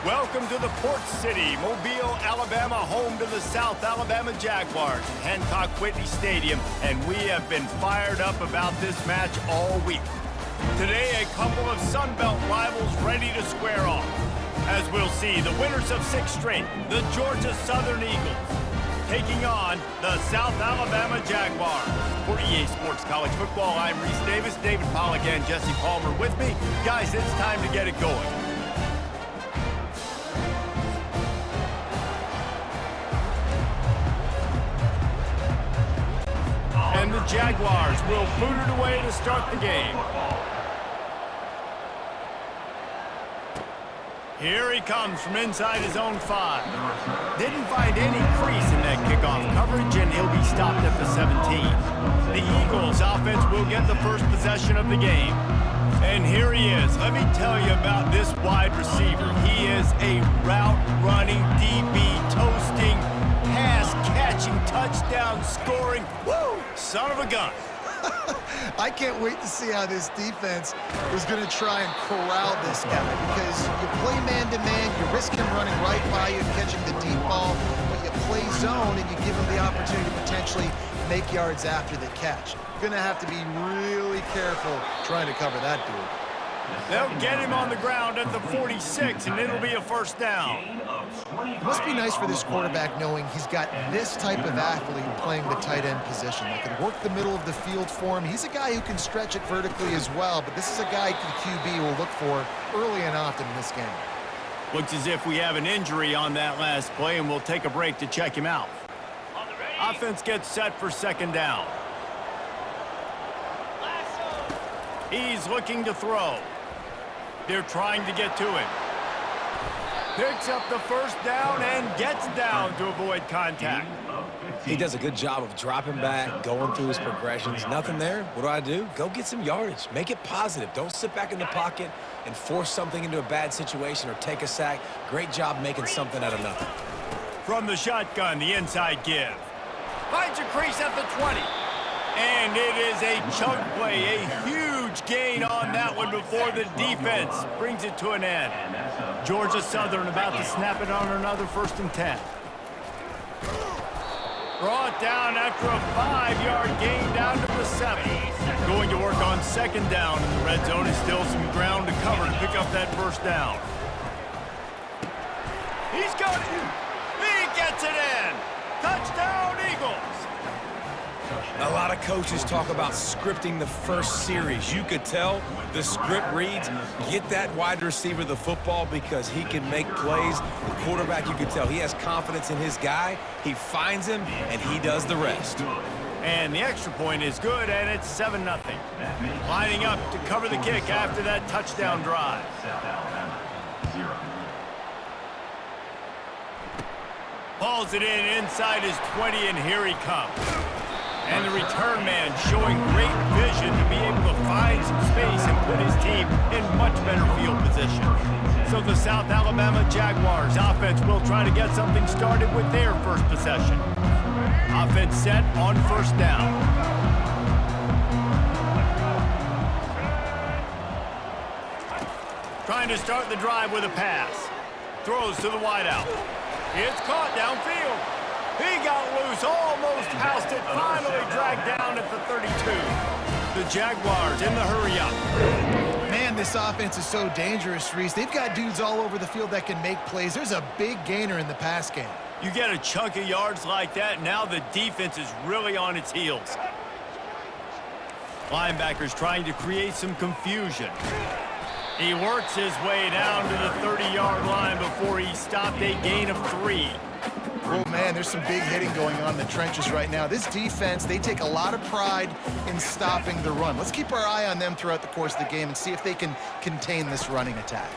Welcome to the Port City, Mobile, Alabama, home to the South Alabama Jaguars at Hancock-Whitney Stadium, and we have been fired up about this match all week. Today, a couple of Sun Belt rivals ready to square off. As we'll see, the winners of 6 straight, the Georgia Southern Eagles, taking on the South Alabama Jaguars. For EA Sports College Football, I'm Reese Davis, David Pollack, and Jesse Palmer with me. Guys, it's time to get it going. And the Jaguars will boot it away to start the game. Here he comes from inside his own 5. Didn't find any crease in that kickoff coverage, and he'll be stopped at the 17. The Eagles offense will get the first possession of the game. And here he is. Let me tell you about this wide receiver. He is a route-running, DB, toasting, pass-catching, touchdown-scoring, woo, son of a gun. I can't wait to see how this defense is going to try and corral this guy, because you play man-to-man, you risk him running right by you and catching the deep ball, but you play zone and you give him the opportunity to potentially make yards after the catch. You're going to have to be really careful trying to cover that dude. They'll get him on the ground at the 46, and it'll be a first down. It must be nice for this quarterback knowing he's got this type of athlete playing the tight end position. They can work the middle of the field for him. He's a guy who can stretch it vertically as well, but this is a guy the QB will look for early and often in this game. Looks as if we have an injury on that last play, and we'll take a break to check him out. Offense gets set for second down. He's looking to throw. They're trying to get to him. Picks up the first down and gets down to avoid contact. He does a good job of dropping back, going through his progressions. Nothing there. What do? Go get some yardage. Make it positive. Don't sit back in the pocket and force something into a bad situation or take a sack. Great job making something out of nothing. From the shotgun, the inside give. Finds a crease at the 20. And it is a chunk play, a huge gain on that one before the defense brings it to an end. Georgia Southern about to snap it on another 1st and 10. Brought down after a 5-yard gain down to the 7. Going to work on second down in the red zone. Is still some ground to cover to pick up that first down. He's got it. He gets it in. Touchdown, Eagles. A lot of coaches talk about scripting the first series. You could tell the script reads, get that wide receiver the football because he can make plays. The quarterback, you could tell he has confidence in his guy. He finds him, and he does the rest. And the extra point is good, and it's 7-0. Lining up to cover the kick after that touchdown drive. Hauls it in inside his 20, and here he comes. And the return man showing great vision to be able to find some space and put his team in much better field position. So the South Alabama Jaguars offense will try to get something started with their first possession. Offense set on first down. Trying to start the drive with a pass. Throws to the wideout. It's caught downfield. He got loose, almost housed it, finally dragged down at the 32. The Jaguars in the hurry-up. Man, this offense is so dangerous, Reese. They've got dudes all over the field that can make plays. There's a big gainer in the pass game. You get a chunk of yards like that, now the defense is really on its heels. Linebackers trying to create some confusion. He works his way down to the 30-yard line before he stopped a gain of 3. Oh, man, there's some big hitting going on in the trenches right now. This defense, they take a lot of pride in stopping the run. Let's keep our eye on them throughout the course of the game and see if they can contain this running attack.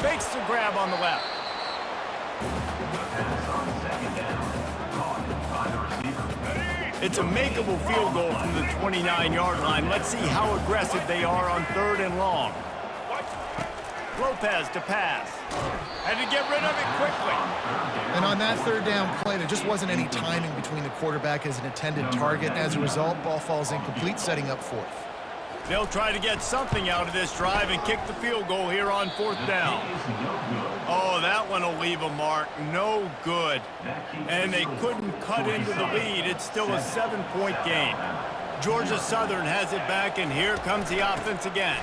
Makes the grab on the left. It's a makeable field goal from the 29-yard line. Let's see how aggressive they are on 3rd and long. Lopez to pass. Had to get rid of it quickly. And on that 3rd down play, there just wasn't any timing between the quarterback and his intended target. As a result, ball falls incomplete, setting up 4th. They'll try to get something out of this drive and kick the field goal here on 4th down. Oh, that one will leave a mark. No good. And they couldn't cut into the lead. It's still a 7-point game. Georgia Southern has it back, and here comes the offense again.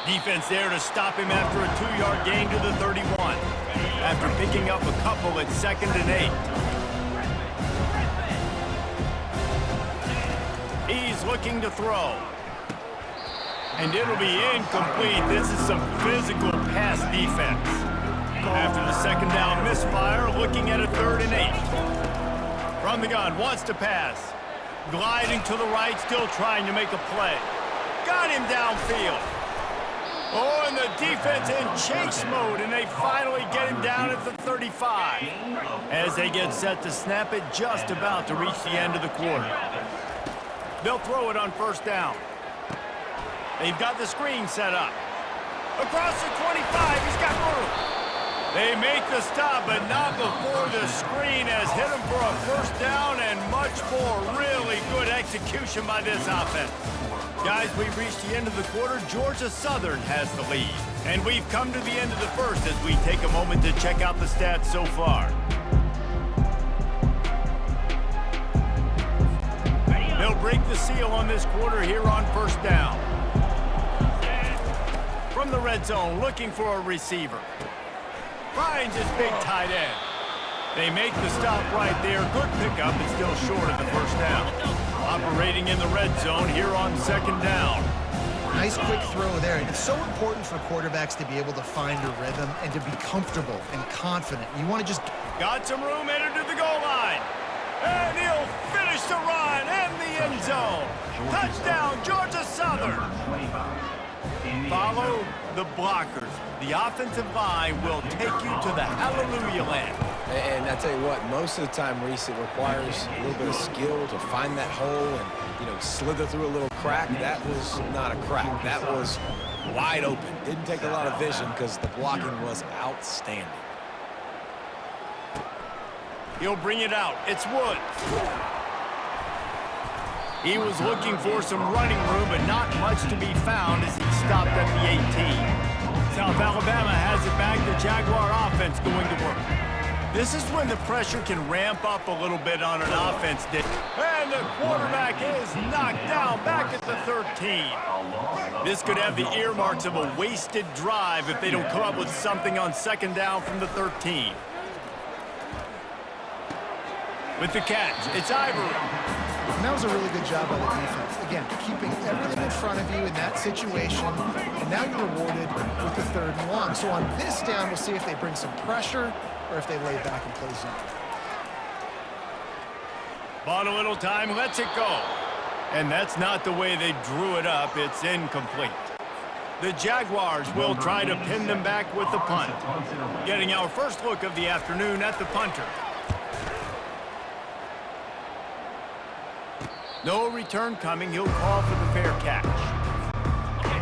Defense there to stop him after a 2-yard gain to the 31. After picking up a couple at 2nd and 8. He's looking to throw. And it'll be incomplete. This is some physical pass defense. After the 2nd down misfire, looking at a 3rd and 8. From the gun, wants to pass. Gliding to the right, still trying to make a play. Got him downfield. Oh, and the defense in chase mode, and they finally get him down at the 35. As they get set to snap it, just about to reach the end of the quarter. They'll throw it on 1st down. They've got the screen set up. Across the 25, he's got room. They make the stop, but not before the screen has hit him for a 1st down and much more. Really good execution by this offense. Guys, we've reached the end of the quarter. Georgia Southern has the lead. And we've come to the end of the first as we take a moment to check out the stats so far. They'll break the seal on this quarter here on 1st down. From the red zone, looking for a receiver. Finds his big tight end. They make the stop right there. Good pickup, but still short of the 1st down. Operating in the red zone here on 2nd down. Nice quick throw there. It's so important for quarterbacks to be able to find a rhythm and to be comfortable and confident. You want to just... Got some room headed to the goal line. And he'll finish the run and the end zone. Touchdown, Georgia Southern. Follow the blockers. The offensive line will take you to the hallelujah land. And I tell you what, most of the time, Reese, it requires a little bit of skill to find that hole and, slither through a little crack. That was not a crack. That was wide open. Didn't take a lot of vision because the blocking was outstanding. He'll bring it out. It's Woods. He was looking for some running room, but not much to be found as he stopped at the 18. South Alabama has it back. The Jaguar offense going to work. This is when the pressure can ramp up a little bit on an offense. And the quarterback is knocked down back at the 13. This could have the earmarks of a wasted drive if they don't come up with something on 2nd down from the 13. With the catch, it's Ivory. And that was a really good job by the defense. Again, keeping everything in front of you in that situation, and now you're rewarded with the 3rd and 1. So on this down, we'll see if they bring some pressure or if they lay back and play zone. Bought a little time, lets it go. And that's not the way they drew it up. It's incomplete. The Jaguars will try to pin them back with the punt. Getting our first look of the afternoon at the punter. No return coming. He'll call for the fair catch.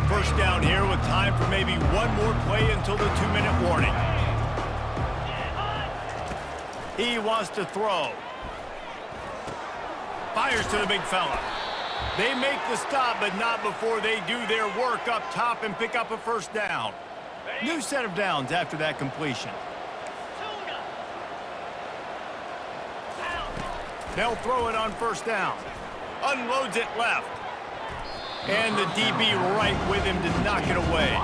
1st down here with time for maybe one more play until the 2-minute warning. He wants to throw. Fires to the big fella. They make the stop, but not before they do their work up top and pick up a 1st down. New set of downs after that completion. They'll throw it on 1st down. Unloads it left. And the DB right with him to knock it away.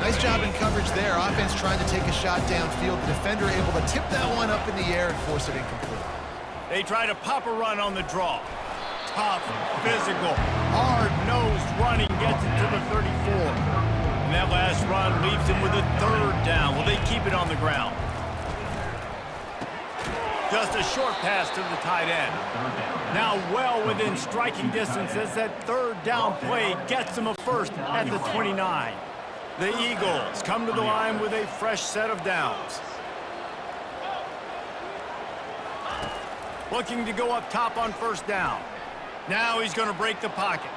Nice job in coverage there. Offense trying to take a shot downfield. The defender able to tip that one up in the air and force it incomplete. They try to pop a run on the draw. Tough, physical, hard-nosed running gets it to the 34. And that last run leaves him with a 3rd down. Will they keep it on the ground? Just a short pass to the tight end. Now well within striking distance as that 3rd down play gets them a 1st at the 29. The Eagles come to the line with a fresh set of downs. Looking to go up top on 1st down. Now he's going to break the pocket.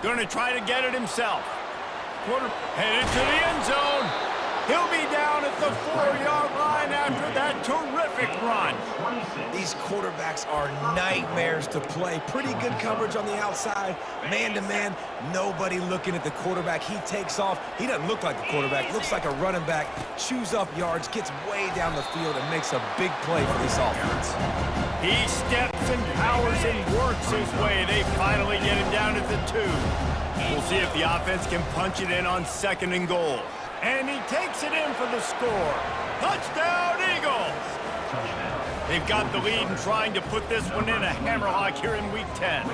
Going to try to get it himself. Headed to the end zone. He'll be down at the 4-yard line after that terrific run. These quarterbacks are nightmares to play. Pretty good coverage on the outside. Man-to-man, nobody looking at the quarterback. He takes off. He doesn't look like the quarterback. Looks like a running back. Chews up yards, gets way down the field, and makes a big play for this offense. He steps and powers and works his way. They finally get him down at the 2. We'll see if the offense can punch it in on 2nd and goal. And he takes it in for the score. Touchdown, Eagles! They've got the lead and trying to put this one in a hammerlock here in Week 10.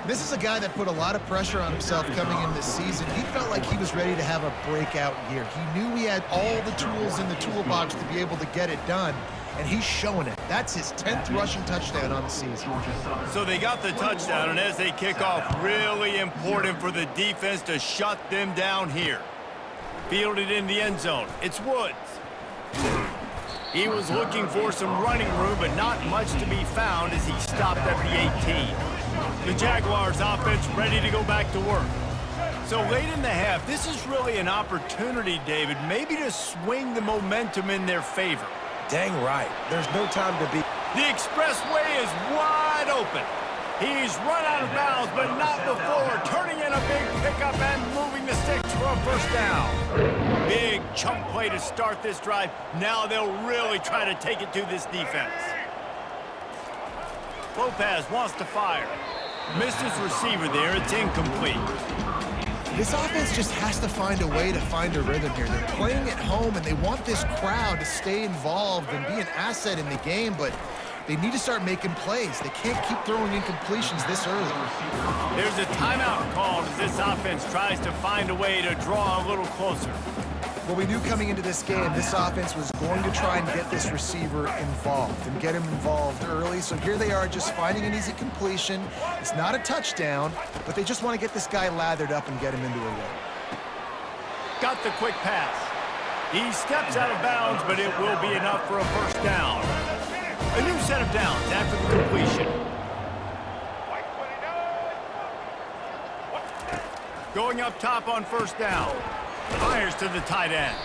This is a guy that put a lot of pressure on himself coming in this season. He felt like he was ready to have a breakout year. He knew he had all the tools in the toolbox to be able to get it done, and he's showing it. That's his 10th rushing touchdown on the season. So they got the touchdown, and as they kick off, really important for the defense to shut them down here. Fielded in the end zone. It's Woods. He was looking for some running room, but not much to be found as he stopped at the 18. The Jaguars offense ready to go back to work. So late in the half, this is really an opportunity, David, maybe to swing the momentum in their favor. Dang right. There's no time to be. The expressway is wide open. He's run out of bounds, but not before turning in a big pickup and moving the sticks for a first down. Big chunk play to start this drive. Now they'll really try to take it to this defense. Lopez wants to fire. Missed his receiver there. It's incomplete. This offense just has to find a way to find a rhythm here. They're playing at home, and they want this crowd to stay involved and be an asset in the game, but they need to start making plays. They can't keep throwing incompletions this early. There's a timeout called as this offense tries to find a way to draw a little closer. Well, we knew coming into this game, this offense was going to try and get this receiver involved and get him involved early. So here they are just finding an easy completion. It's not a touchdown, but they just want to get this guy lathered up and get him into a rhythm. Got the quick pass. He steps out of bounds, but it will be enough for a first down. A new set of downs after the completion. Going up top on first down. Fires to the tight end.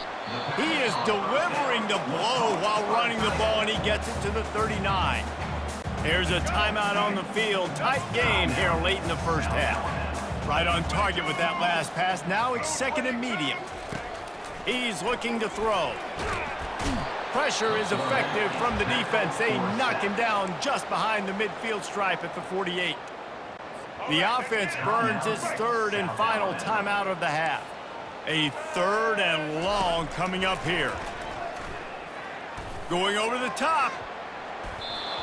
He is delivering the blow while running the ball, and he gets it to the 39. There's a timeout on the field. Tight game here late in the first half. Right on target with that last pass. Now it's 2nd and medium. He's looking to throw. Pressure is effective from the defense. They knock him down just behind the midfield stripe at the 48. The offense burns its 3rd and final timeout of the half. A 3rd and long coming up here. Going over the top.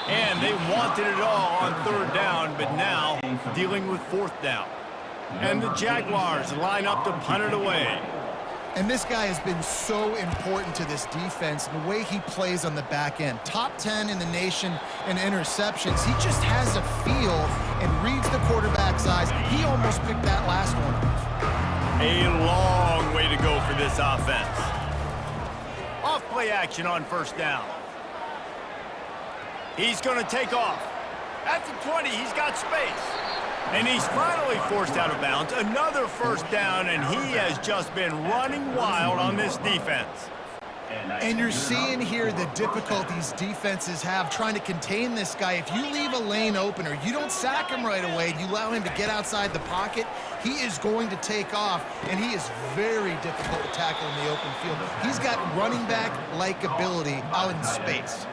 And they wanted it all on 3rd down, but now dealing with 4th down. And the Jaguars line up to punt it away. And this guy has been so important to this defense, the way he plays on the back end. Top 10 in the nation in interceptions. He just has a feel and reads the quarterback's eyes. He almost picked that last one off. A long way to go for this offense. Off play action on first down. He's going to take off. At the 20, he's got space. And he's finally forced out of bounds. Another first down, and he has just been running wild on this defense. And you're seeing here the difficulties defenses have trying to contain this guy. If you leave a lane open or you don't sack him right away, you allow him to get outside the pocket, he is going to take off, and he is very difficult to tackle in the open field. He's got running back-like ability out in space.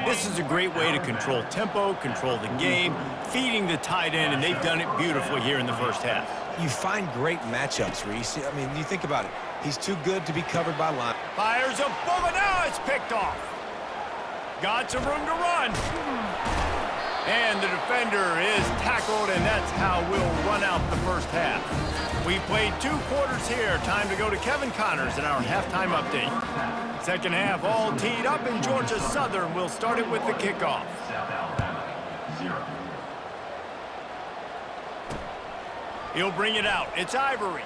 This is a great way to control tempo, control the game, feeding the tight end, and they've done it beautifully here in the first half. You find great matchups, Reese. I mean, you think about it. He's too good to be covered by line. Fires a bullet. Now it's picked off. Got some room to run. And the defender is tackled, and that's how we'll run out the first half. We've played 2 quarters here. Time to go to Kevin Connors in our halftime update. Second half all teed up, and Georgia Southern will start it with the kickoff. He'll bring it out. It's Ivory.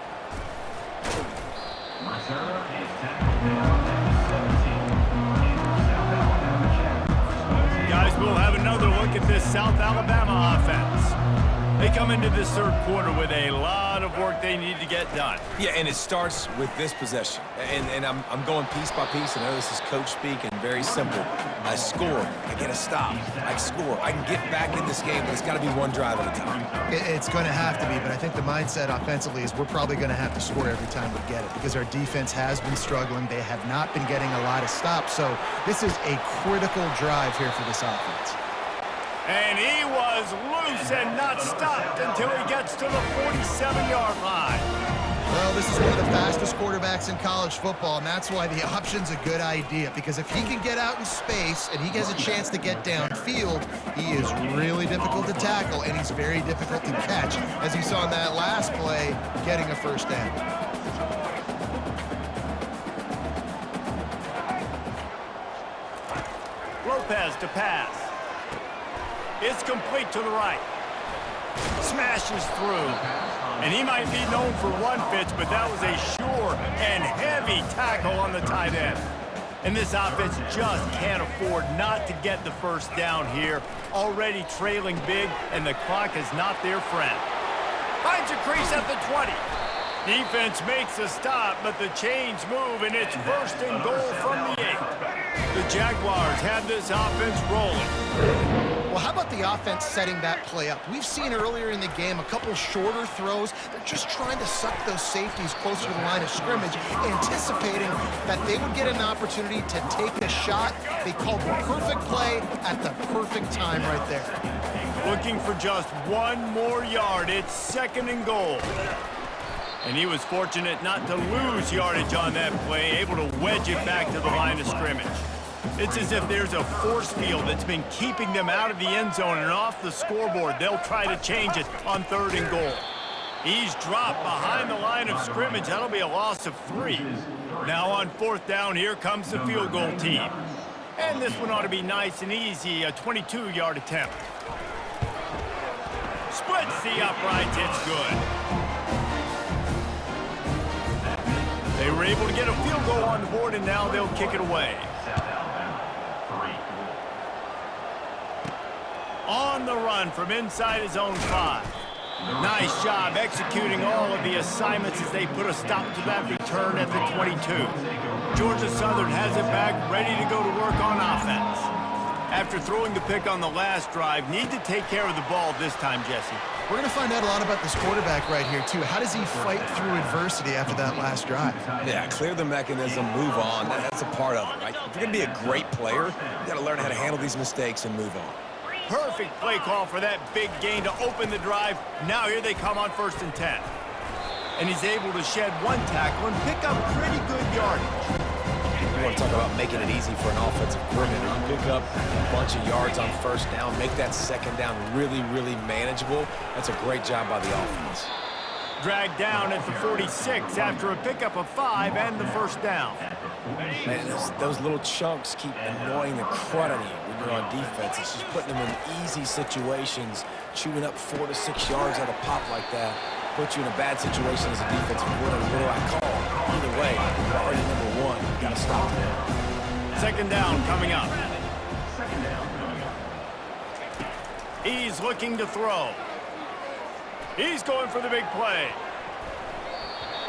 Guys, we'll have another look at this South Alabama offense. They come into this third quarter with a lot of work they need to get done. Yeah, and it starts with this possession. And I'm going piece by piece. I know this is coach speak and very simple. I score, I get a stop, I score. I can get back in this game, but it's got to be one drive at a time. It's going to have to be, but I think the mindset offensively is we're probably going to have to score every time we get it because our defense has been struggling. They have not been getting a lot of stops, so this is a critical drive here for this offense. And he was loose and not stopped until he gets to the 47-yard line. Well, this is one of the fastest quarterbacks in college football, and that's why the option's a good idea, because if he can get out in space and he has a chance to get downfield, he is really difficult to tackle, and he's very difficult to catch, as you saw in that last play, getting a first down. Lopez to pass. It's complete to the right. Smashes through. And he might be known for one pitch, but that was a sure and heavy tackle on the tight end. And this offense just can't afford not to get the first down here. Already trailing big, and the clock is not their friend. Finds a crease at the 20. Defense makes a stop, but the chains move, and it's first and goal from the 8. The Jaguars have this offense rolling. Well, how about the offense setting that play up? We've seen earlier in the game a couple shorter throws. They're just trying to suck those safeties closer to the line of scrimmage, anticipating that they would get an opportunity to take a shot. They called the perfect play at the perfect time right there. Looking for just one more yard. It's second and goal. And he was fortunate not to lose yardage on that play, able to wedge it back to the line of scrimmage. It's as if there's a force field that's been keeping them out of the end zone and off the scoreboard. They'll try to change it on third and goal. He's dropped behind the line of scrimmage. That'll be a loss of 3. Now on fourth down, here comes the field goal team. And this one ought to be nice and easy, a 22-yard attempt. Splits the uprights, it's good. They were able to get a field goal on the board, and now they'll kick it away. On the run from inside his own 5. Nice job executing all of the assignments as they put a stop to that return at the 22. Georgia Southern has it back, ready to go to work on offense. After throwing the pick on the last drive, need to take care of the ball this time, Jesse. We're going to find out a lot about this quarterback right here, too. How does he fight through adversity after that last drive? Yeah, clear the mechanism, move on. That's a part of it, right? If you're going to be a great player, you got to learn how to handle these mistakes and move on. Perfect play call for that big gain to open the drive. Now here they come on first and 10. And he's able to shed one tackle and pick up pretty good yardage. You want to talk about making it easy for an offensive coordinator. You pick up a bunch of yards on first down, make that second down really, really manageable. That's a great job by the offense. Dragged down at the 46 after a pickup of 5 and the first down. Man, those little chunks keep annoying the crud out of you when you're on defense. It's just putting them in easy situations, chewing up 4 to 6 yards at a pop like that. Put you in a bad situation as a defensive coordinator. What do I call? Either way, priority number 1, you got to stop them. Second down coming up. He's looking to throw. He's going for the big play.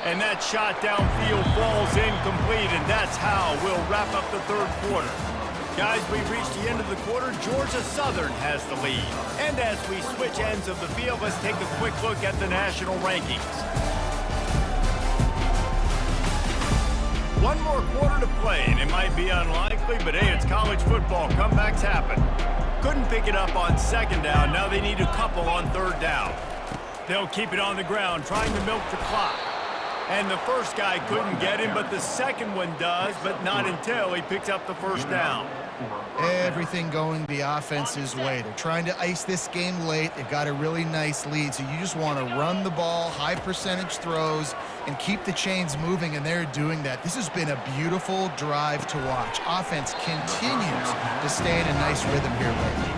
And that shot downfield falls incomplete, and that's how we'll wrap up the third quarter. Guys, we've reached the end of the quarter. Georgia Southern has the lead. And as we switch ends of the field, let's take a quick look at the national rankings. One more quarter to play, and it might be unlikely, but hey, it's college football. Comebacks happen. Couldn't pick it up on second down. Now they need a couple on third down. They'll keep it on the ground, trying to milk the clock. And the first guy couldn't get him, but the second one does, but not until he picks up the first down. Everything going the offense's way. They're trying to ice this game late. They've got a really nice lead, so you just want to run the ball, high percentage throws, and keep the chains moving, and they're doing that. This has been a beautiful drive to watch. Offense continues to stay in a nice rhythm here lately.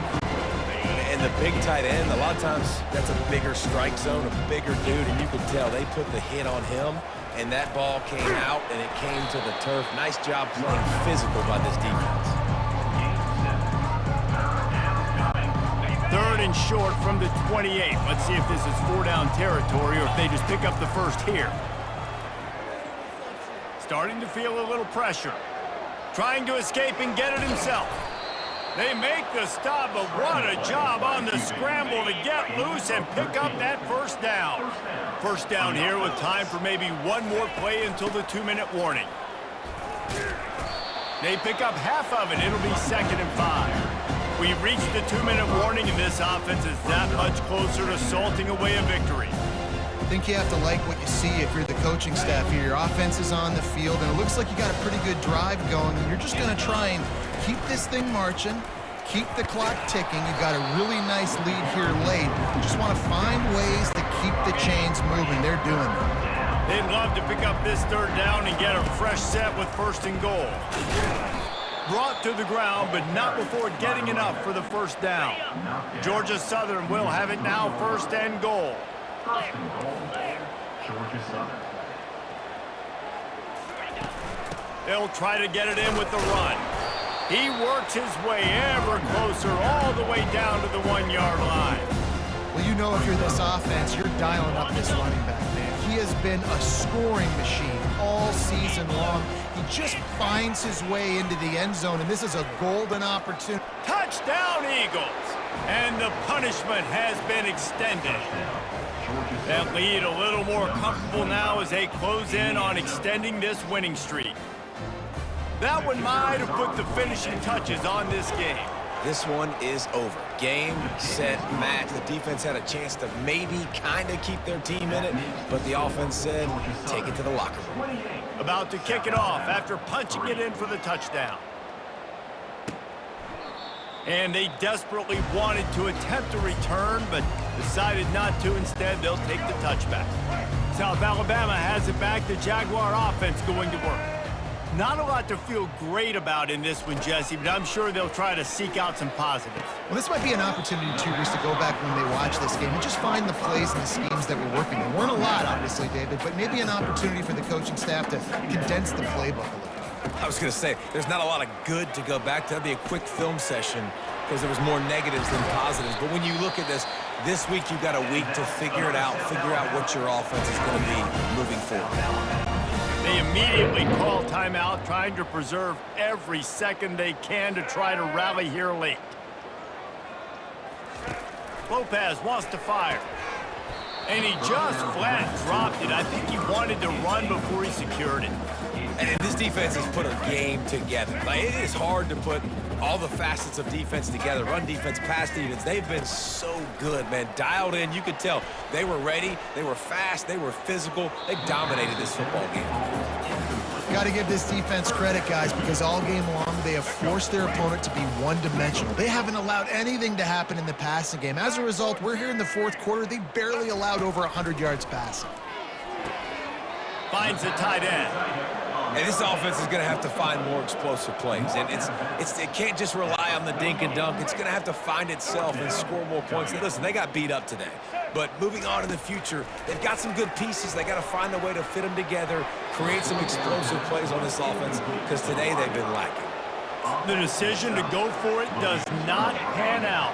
And the big tight end, a lot of times that's a bigger strike zone, a bigger dude, and you can tell they put the hit on him, and that ball came out, and it came to the turf. Nice job playing physical by this defense. Third and short from the 28. Let's see if this is 4-down territory or if they just pick up the first here. Starting to feel a little pressure. Trying to escape and get it himself. They make the stop, but what a job on the scramble to get loose and pick up that first down. First down here with time for maybe one more play until the 2-minute warning. They pick up half of it. It'll be 2nd and 5. We've reached the 2-minute warning, and this offense is that much closer to salting away a victory. I think you have to like what you see if you're the coaching staff here. Your offense is on the field, and it looks like you got a pretty good drive going, and you're just going to try and keep this thing marching, keep the clock ticking. You got a really nice lead here late. You just want to find ways to keep the chains moving. They're doing that. They'd love to pick up this 3rd down and get a fresh set with 1st and goal. Brought to the ground, but not before getting enough for the first down. Georgia Southern will have it now, 1st and goal. Georgia Southern. They'll try to get it in with the run. He works his way ever closer all the way down to the 1-yard line. Well, you know if you're this offense, you're dialing up this running back, man. He has been a scoring machine all season long. He just finds his way into the end zone, and this is a golden opportunity. Touchdown, Eagles! And the punishment has been extended. That lead a little more comfortable now as they close in on extending this winning streak. That one might have put the finishing touches on this game. This one is over. Game, set, match. The defense had a chance to maybe kind of keep their team in it, but the offense said, take it to the locker room. About to kick it off after punching it in for the touchdown. And they desperately wanted to attempt a return, but decided not to. Instead, they'll take the touchback. South Alabama has it back. The Jaguar offense going to work. Not a lot to feel great about in this one, Jesse, but I'm sure they'll try to seek out some positives. Well, this might be an opportunity, too, Reese, to go back when they watch this game and just find the plays and the schemes that were working. There weren't a lot, obviously, David, but maybe an opportunity for the coaching staff to condense the playbook a little. I was going to say, there's not a lot of good to go back to. That'd be a quick film session because there was more negatives than positives. But when you look at this week you've got a week to figure it out, figure out what your offense is going to be moving forward. They immediately call timeout, trying to preserve every second they can to try to rally here late. Lopez wants to fire. And he just flat dropped it. I think he wanted to run before he secured it. And this defense has put a game together. Like, it is hard to put all the facets of defense together. Run defense, pass defense. They've been so good, man. Dialed in. You could tell they were ready. They were fast. They were physical. They dominated this football game. Got to give this defense credit, guys, because all game long they have forced their opponent to be one-dimensional. They haven't allowed anything to happen in the passing game. As a result, we're here in the 4th quarter. They barely allowed over 100 yards passing. Finds the tight end. And this offense is going to have to find more explosive plays. And it can't just rely on the dink and dunk. It's going to have to find itself and score more points. And listen, they got beat up today. But moving on in the future, they've got some good pieces. They got to find a way to fit them together, create some explosive plays on this offense, because today they've been lacking. The decision to go for it does not pan out.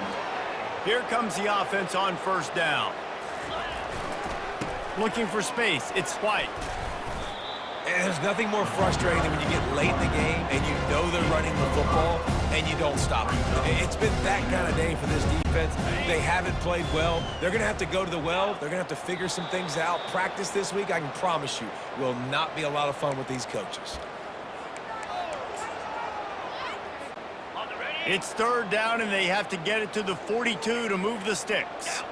Here comes the offense on 1st down. Looking for space. It's White. And there's nothing more frustrating than when you get late in the game and you know they're running the football and you don't stop them. It's been that kind of day for this defense. They haven't played well. They're going to have to go to the well. They're going to have to figure some things out. Practice this week, I can promise you, will not be a lot of fun with these coaches. It's 3rd down, and they have to get it to the 42 to move the sticks.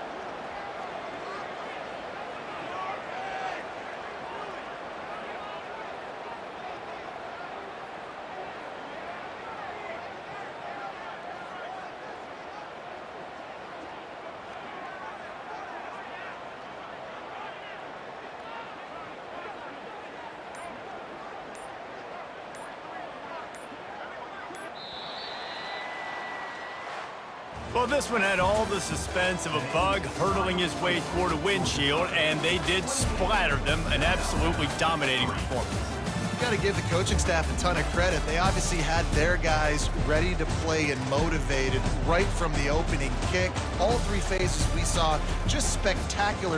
Well, this one had all the suspense of a bug hurtling his way toward a windshield, and they did splatter them. An absolutely dominating performance. Got to give the coaching staff a ton of credit. They obviously had their guys ready to play and motivated right from the opening kick. All three phases we saw just spectacular